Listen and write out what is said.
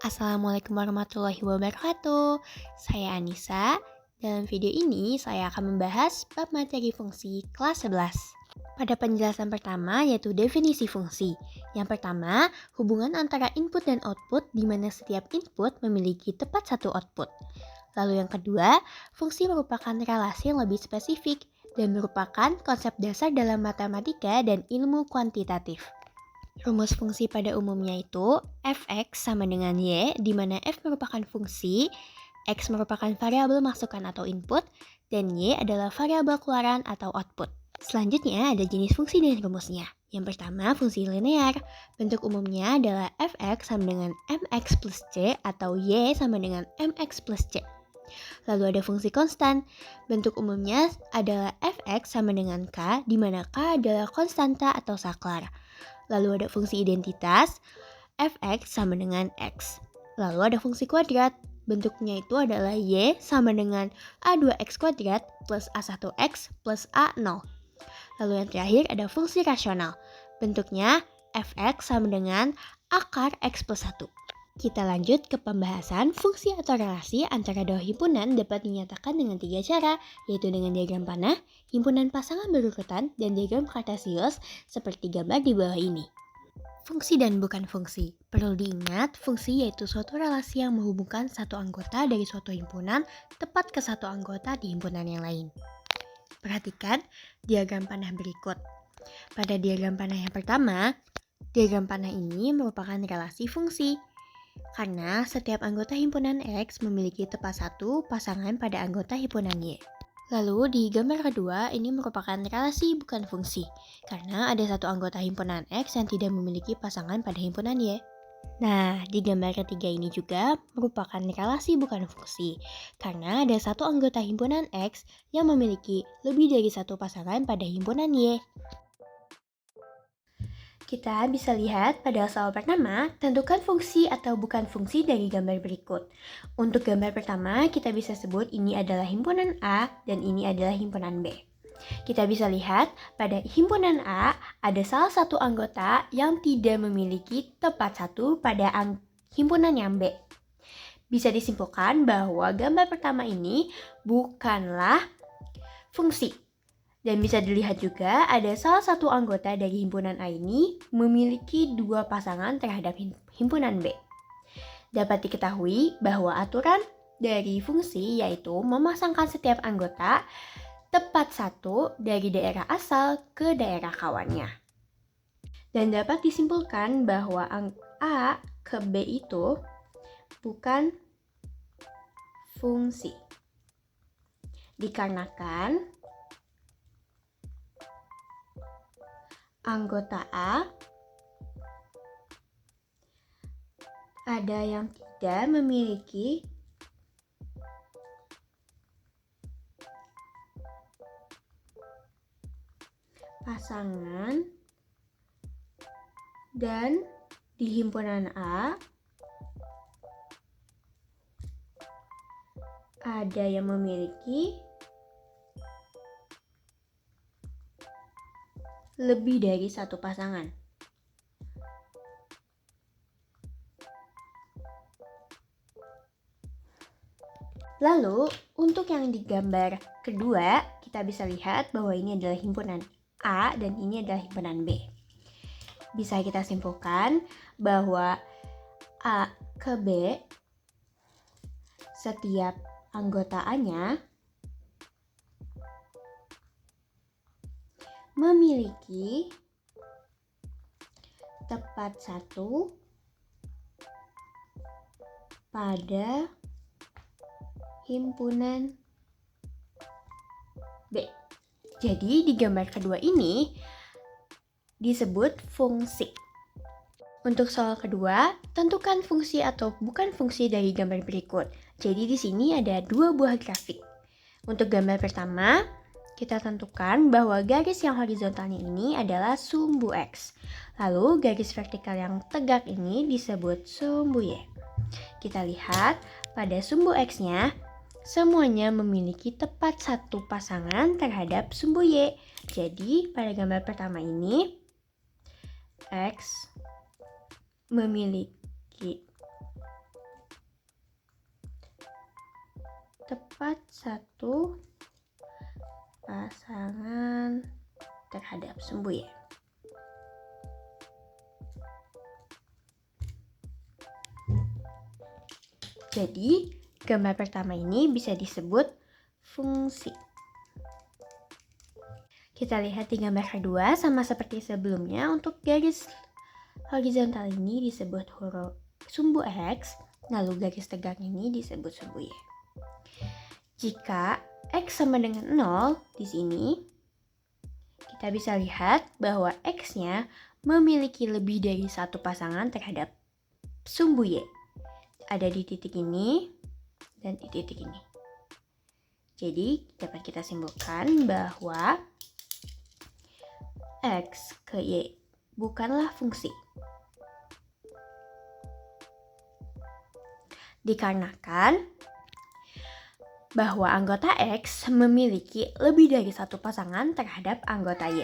Assalamualaikum warahmatullahi wabarakatuh. Saya Anissa. Dalam video ini saya akan membahas bab materi fungsi kelas 11. Pada penjelasan pertama yaitu definisi fungsi. Yang pertama, hubungan antara input dan output di mana setiap input memiliki tepat satu output. Lalu yang kedua, fungsi merupakan relasi yang lebih spesifik dan merupakan konsep dasar dalam matematika dan ilmu kuantitatif. Rumus fungsi pada umumnya itu fx sama dengan y, di mana f merupakan fungsi, x merupakan variabel masukan atau input, dan y adalah variabel keluaran atau output. Selanjutnya ada jenis fungsi dan rumusnya. Yang pertama fungsi linear. Bentuk umumnya adalah fx sama dengan mx plus c atau y sama dengan mx plus c. Lalu ada fungsi konstan. Bentuk umumnya adalah fx sama dengan k, di mana k adalah konstanta atau saklar. Lalu ada fungsi identitas, fx sama dengan x. Lalu ada fungsi kuadrat, bentuknya itu adalah y sama dengan a2x kuadrat plus a1x plus a0. Lalu yang terakhir ada fungsi rasional, bentuknya fx sama dengan akar x plus 1. Kita lanjut ke pembahasan fungsi atau relasi antara dua himpunan dapat dinyatakan dengan tiga cara, yaitu dengan diagram panah, himpunan pasangan berurutan, dan diagram kartesius seperti gambar di bawah ini. Fungsi dan bukan fungsi. Perlu diingat, fungsi yaitu suatu relasi yang menghubungkan satu anggota dari suatu himpunan tepat ke satu anggota di himpunan yang lain. Perhatikan diagram panah berikut. Pada diagram panah yang pertama, diagram panah ini merupakan relasi fungsi. Karena setiap anggota himpunan X memiliki tepat satu pasangan pada anggota himpunan Y. Lalu di gambar kedua ini merupakan relasi bukan fungsi, karena ada satu anggota himpunan X yang tidak memiliki pasangan pada himpunan Y. Nah, di gambar ketiga ini juga merupakan relasi bukan fungsi, karena ada satu anggota himpunan X yang memiliki lebih dari satu pasangan pada himpunan Y. Kita bisa lihat pada soal pertama, tentukan fungsi atau bukan fungsi dari gambar berikut. Untuk gambar pertama, kita bisa sebut ini adalah himpunan A dan ini adalah himpunan B. Kita bisa lihat pada himpunan A ada salah satu anggota yang tidak memiliki tepat satu pada himpunan yang B. Bisa disimpulkan bahwa gambar pertama ini bukanlah fungsi. Dan bisa dilihat juga ada salah satu anggota dari himpunan A ini memiliki dua pasangan terhadap himpunan B. Dapat diketahui bahwa aturan dari fungsi yaitu memasangkan setiap anggota tepat satu dari daerah asal ke daerah kawannya. Dan dapat disimpulkan bahwa A ke B itu bukan fungsi. Dikarenakan anggota A ada yang tidak memiliki pasangan dan di himpunan A ada yang memiliki lebih dari satu pasangan. Lalu, untuk yang di gambar kedua, kita bisa lihat bahwa ini adalah himpunan A dan ini adalah himpunan B. Bisa kita simpulkan bahwa A ke B, setiap anggota A-nya memiliki tepat satu pada himpunan B. Jadi di gambar kedua ini disebut fungsi. Untuk soal kedua, tentukan fungsi atau bukan fungsi dari gambar berikut. Jadi di sini ada dua buah grafik. Untuk gambar pertama, kita tentukan bahwa garis yang horizontalnya ini adalah sumbu X. Lalu garis vertikal yang tegak ini disebut sumbu Y. Kita lihat pada sumbu X-nya, semuanya memiliki tepat satu pasangan terhadap sumbu Y. Jadi pada gambar pertama ini, X memiliki terdapat satu pasangan terhadap sumbu Y. Jadi, gambar pertama ini bisa disebut fungsi. Kita lihat di gambar kedua, sama seperti sebelumnya, untuk garis horizontal ini disebut sumbu X, lalu garis tegak ini disebut sumbu Y. Jika X sama dengan 0 di sini, kita bisa lihat bahwa X-nya memiliki lebih dari satu pasangan terhadap sumbu Y. Ada di titik ini dan di titik ini. Jadi dapat kita simpulkan bahwa X ke Y bukanlah fungsi. Dikarenakan bahwa anggota X memiliki lebih dari satu pasangan terhadap anggota Y.